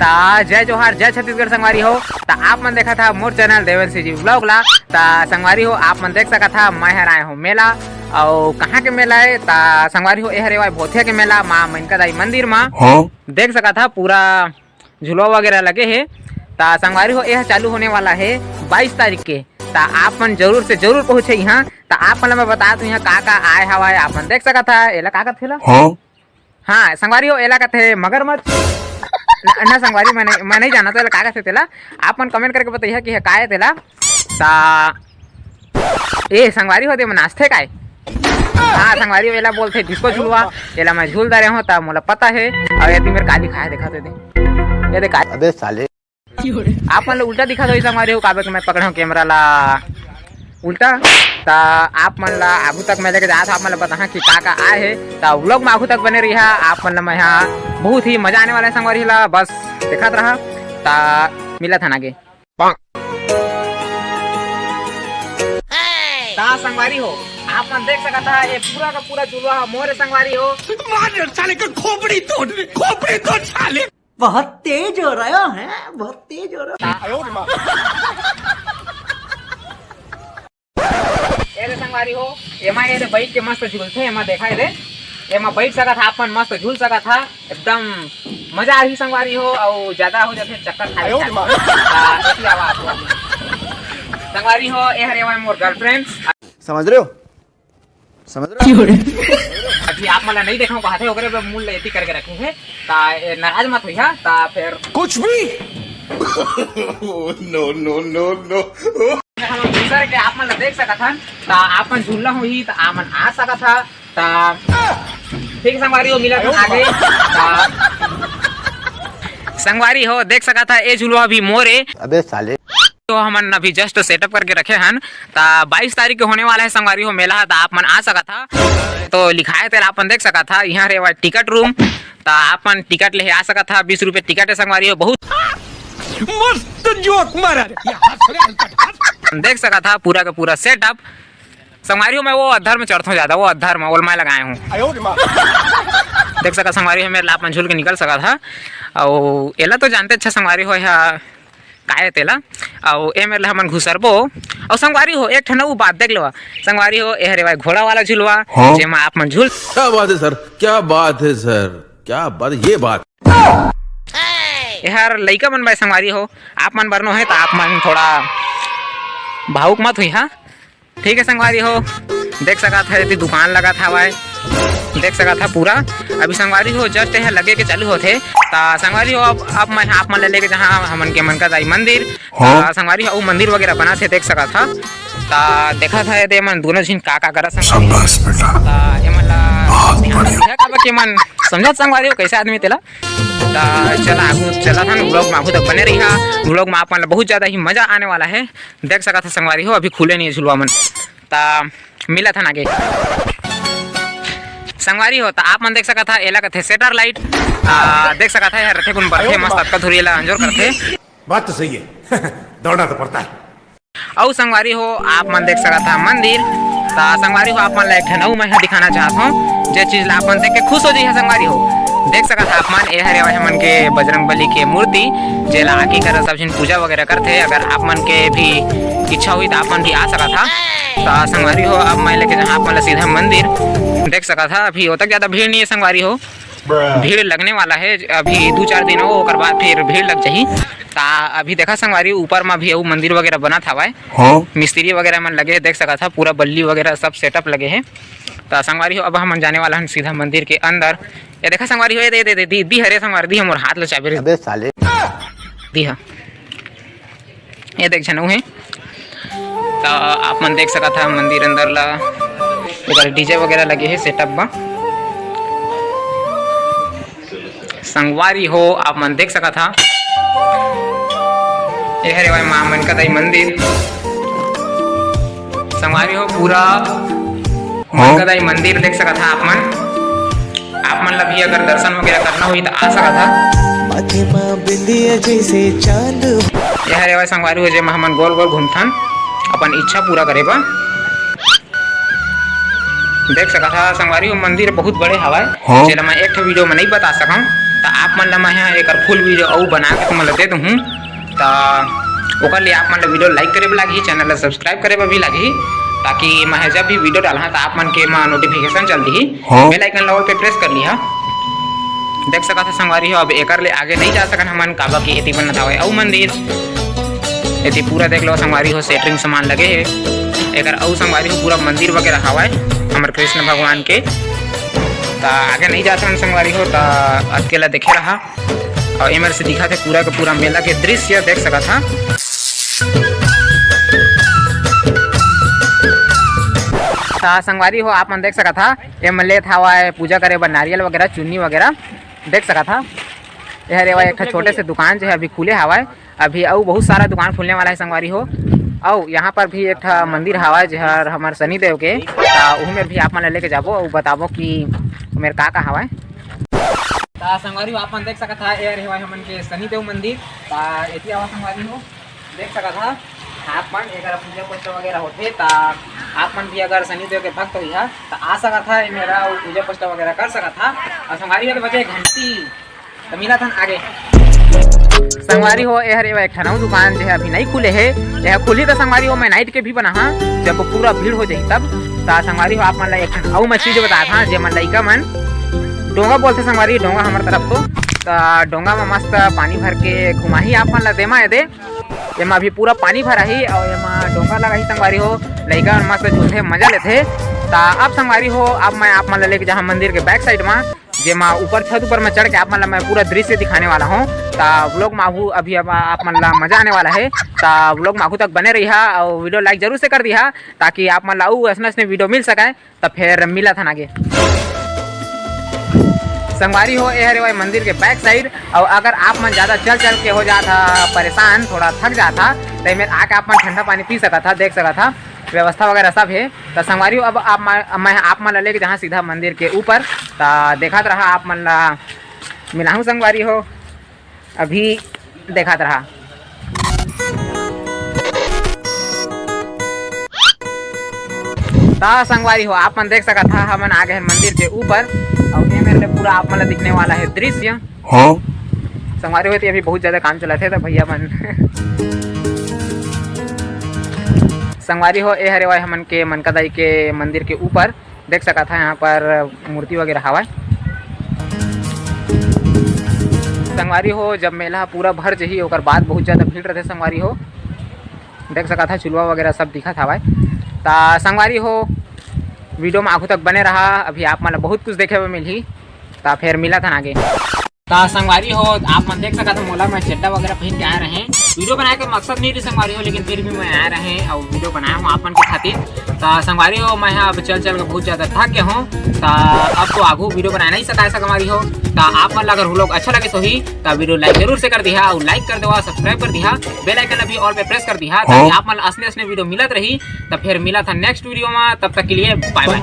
जय जोहार जय छत्तीसगढ़ संगवारी हो। आप मन देखा था मोर चैनल देवेंद्र जी ब्लॉग ला। संगवारी हो आप मन देख सका था मैं हर आए हूँ मेला और कहाँ के मेला है संगवारी हो हरे वाई भोथिया के मेला माँ मनका दाई मंदिर में देख सका था पूरा झूला वगैरह लगे है। संगवारी हो यह चालू होने वाला है 22 तारीख के। आप मन जरूर से जरूर पहुँचे यहाँ। आप मन मैं बता दूँ यहाँ का आए हवा आप मन देख सका था एला का थे। हाँ संगवारी हो एला का थे मगरमच्छ ना संगवारी मैं नहीं जाना तो एला का थे तेला आप मन कमेंट करके बताइए कि का है तेला। ए संगवारी हो दे मन नाचते काय। हाँ संगवारी हो एला बोलते डिस्को झूलवा एला मैं झूल रहे हूँ मोला पता है। और यदि मेरे काली खाया दिखा दे ये देख अबे साले आप मन उल्टा दिखा दो संगवारी हो काबे मैं पकड़ा हूँ कैमरा ला उल्टा। आप मन ला आगू तक मैं लेके जाता आप मन बता कि का आए है व्लॉग में आगू तक बने रही। आप मन मैं यहाँ बहुत ही मजा आने वाला है संगवारी ला बस देखत रहा मिला था आगे। संगवारी हो आप मन देख सका था ये पूरा का पूरा झूलवा मोरे संगवारी हो साले का खोपड़ी तोड़ साले बहुत तेज हो रहा है बहुत तेज हो रहा है। संगवारी हो एमा ये बैठ के मस्त झूलते एमा देखा दे एमा बैठ सका था अपन मस्त झूल सका था एकदम मजा आ रही संगवारी हो और ज्यादा हो जाते चक्कर खा संगवारी हो ये हरे मोर गर्लफ्रेंड समझ रहे हो अभी आप मला नहीं देखा कहा थे ओकरे पे मूल लेती करके रखे हैं नाराज मत होइहा फिर कुछ भी नो नो नो नो दूसरे के आप मन देख सका था आप मन झूलना हुई आप मन आ सका था ठीक संगवारी हो मिला था आगे संगवारी हो देख सका था ये झूलवा भी मोरे अबे साले तो हमन अभी जस्ट सेटअप करके रखे हैं 22 तारीख को होने वाला है संगवारी हो मेला आप मन आ सका था तो लिखाए थे आप देख सका था यहाँ रे टिकट रूम आप मन टिकट ले आ सका था 20 रुपए टिकट है संगवारी हो बहुत मस्त जोक मारा देख सका था पूरा का पूरा सेटअप संगवारी हो मैं वो अधर में चढ़ता हूँ ज्यादा वो अधर में ओलमाए लगाए हूँ देख सका संगवारी हो मेरे लाप में झूल के निकल सका था और एला तो जानते अच्छा संगवारी हो यहाँ काय तेला और ए मेरे हमन घुसरबो और संगवारी हो एक ठनऊ बात देख लो संगवारी हो ए हरे भाई घोड़ा वाला झूलवा जेमा आप मन झूल क्या बात है सर क्या बात है सर क्या बात ये बात यार लइका मन भाई संगवारी हो आप मन बरनो है तो आप मन थोड़ा भावुक मत हुई। हाँ ठीक है संगवारी हो देख सका था यदि दुकान लगा था भाई देख सका था पूरा अभी संगवारी हो जस्ट यहाँ लगे के चालू होते संगवारी हो अब मैं आप मन लेके जहाँ हमन के मनका दाई मंदिर संगवारी हो मंदिर वगैरह बना थे देख सका था देखा था यदि मन दोनों झीन का करा मन समझा संगवारी हो कैसे आदमी तेला चला आगू चला था व्लॉग में आगू तक बने रही व्लॉग में आप मन बहुत ज्यादा ही मजा आने वाला है देख सका था संगवारी हो अभी खुले नहीं है झुलवा मन मिला था आगे संगवारी हो आप मन देख सका था एला कथे सेटर लाइट देख सका था यार रथे गुन बरथे मस्त अटका धुरी एला अंजोर करथे बात तो सही है दौड़ना तो पड़ता है। और संगवारी हो आप मन देख सका था मंदिर संगवारी हो आप मन ला एक ठनऊ मैं दिखाना चाहता हूँ जे चीज ला आप मन देख के खुश हो जाइए संगवारी हो देख सका था आप मन ए हरे मन के बजरंग बली के मूर्ति जेला आके कर सब झन पूजा वगैरह करते अगर आप मन के भी इच्छा हुई तो आप मन भी आ सका था संगवारी हो अब मैं लेके जहाँ आप मन सीधा मंदिर देख सका था अभी वो तक ज्यादा भीड़ नहीं है संगवारी हो भीड़ लगने वाला है अभी 2-4 दिन हो बाद फिर भीड़ लग जाही अभी देखा संगवारी ऊपर में भी मंदिर वगैरह बना था भाई मिस्त्री वगैरह मन लगे देख सका था पूरा बल्ली वगैरह सब सेटअप लगे हैं संगवारी हो अब हम जाने वाला हैं सीधा मंदिर के अंदर ये देखा संगवारी हो दे दी हरे संगवारी दी मोर हाथ लो चाबी अबे साले दी हा ये देख जनऊ है आप मन देख सका था मंदिर अंदर ला इधर डीजे वगैरह लगे हैं सेटअप में संगवारी हो आप मन देख सका था ये हरे भाई मां मनका दाई मंदिर संगवारी हो पूरा मनका दाई मंदिर देख सका था आप मन ला भी अगर दर्शन वगैरह करना हुई तो आ सका था जैसे चांद ये हरे भाई संगवारी हो जे हमन गोल गोल घूमथन अपन इच्छा पूरा करे बा देख सका था संगवारी हो मंदिर बहुत बड़े हवाए जेला मैं एक वीडियो में नहीं बता सकूं तो आप मन ला मैं यहाँ एक फुल वीडियो और बना के तुम दे दूँ। तो ओकर लिए आप मन ला वीडियो लाइक करे लगी, चैनल ला सब्सक्राइब करे भी लगी, ताकि मैं जब भी वीडियो डाला तो आप मन के नोटिफिकेशन चल दी। बेल आइकन ला ऑल पे प्रेस कर लिया। देख सकत है संगवारी हो अब एकर ले आगे नहीं जा सकन हमन, काबा की एती बनत हवे अउ मंदिर एती पूरा देख लो संगवारी हो सेटरिंग सामान लगे है एकर अउ संगवारी हो पूरा मंदिर वगैरह हवाए हमर कृष्ण भगवान के। तो आगे नहीं जाते हैं संगवारी हो तो अकेला देखे रहा और एमर से दिखा थे पूरा का पूरा मेला के दृश्य देख सका था। संगवारी हो आप मन देख सका था एम लेत हवा पूजा करे बर नारियल वगैरह चुन्नी वगैरह देख सका था। यह रेवा एक छोटे से दुकान जो है अभी खुले हवाए, अभी अउ बहुत सारा दुकान खुलने वाला है संगवारी हो। और यहाँ पर भी एक मंदिर हवा जो है हमारे शनिदेव के, वह में भी आप मन लेके जाबो और बताबो कि मेरे का हवाए। संगवारी हो आप मन देख सका था ये रेवा हमन के शनिदेव मंदिर एती आवा संगवारी हो देख सका था। आप मन अगर पूजा पाठ वगैरह होते तो आप मन भी अगर शनिदेव के भक्त हुई है तो आ सका था मेरा पूजा पाठ वगैरह कर सका था। और संगवारी हो बजे घंटी तो मिला था आगे। संगवारी हो यह एक ठनऊ दुकान जो है अभी नहीं खुले है, यह खुली तो संगवारी हो मैं नाइट के भी बना हाँ जब पूरा भीड़ हो जाए तब। तो संगवारी हो आप मन ला एक ठन अउ मछली जो बताया था जे मन लइका मन डोंगा बोलते संगवारी, डोंगा हमारे तरफ तो डोंगा में मस्त पानी भर के घुमाही आप मन ला देमा है दे एमा अभी पूरा पानी भरा ही और एमा डोंगा लगा ही संगवारी हो लइका मस्त झूलते मजा लेते। तो अब संगवारी हो अब मैं आप मन ला लेके जहाँ मंदिर के बैक साइड में जेमा ऊपर छत ऊपर में चढ़ के आप मन ला मैं पूरा दृश्य दिखाने वाला हूँ। तो व्लॉग माहू अभी अब आप मन ला मजा आने वाला है, तो व्लॉग माहू तक बने रही है और वीडियो लाइक जरूर से कर दिया ताकि आप मन ला ऐसा वीडियो मिल सके। तो फिर मिला था आगे संगवारी हो यह रे मंदिर के बैक साइड। और अगर आप मन ज़्यादा चल चल के हो जाता परेशान थोड़ा थक जाता तो में आके आप मन ठंडा पानी पी सका था, देख सका था व्यवस्था वगैरह सब है। तो संगवारी हो अब मैं आप मन लेके जहाँ सीधा मंदिर के ऊपर तो देखा रहा आप मन ला मिलाहूँ संगवारी हो अभी देखा रहा। तो संगवारी हो आप मन देख सका था हमन आ गए मंदिर के ऊपर और मेरे पूरा आप मन दिखने वाला है दृश्य। संगवारी हो अभी बहुत ज़्यादा काम चला थे तो भैया मन संगवारी हो यह रे हमन के मनकादाई के मंदिर के ऊपर देख सका था यहाँ पर मूर्ति वगैरह हवा। संगवारी हो जब मेला पूरा भर जही और बाद बहुत ज़्यादा भीड़ रहते संगवारी हो देख सका था चुलवा वगैरह सब दिखा था। तो संगवारी हो वीडियो में आगू तक बने रहा, अभी आप मतलब बहुत कुछ देखे हुए मिली। तो फिर मिला था आगे। तो संगवारी हो आप मन देख सका था मोला मैं चड्डा वगैरह पहन के आए रहे वीडियो बनाने का मकसद नहीं थी संगवारी हो, लेकिन फिर भी मैं आए रहे और वीडियो बनाया हूँ आप मन के खातिर। तो संगवारी हो मैं अब चल के बहुत ज़्यादा थक गया हूँ, तो अब तो आगू वीडियो बना नहीं सका संगवारी हो। तो आप मन अगर लोग अच्छा लगे सही तो वीडियो लाइक जरूर से कर दिया और लाइक कर दो, सब्सक्राइब कर दिया, बेल आइकन अभी ऑल पे प्रेस कर दिया ताकि आप मन असली वीडियो मिलत रही। तो फिर मिला था नेक्स्ट वीडियो में, तब तक के लिए बाय बाय।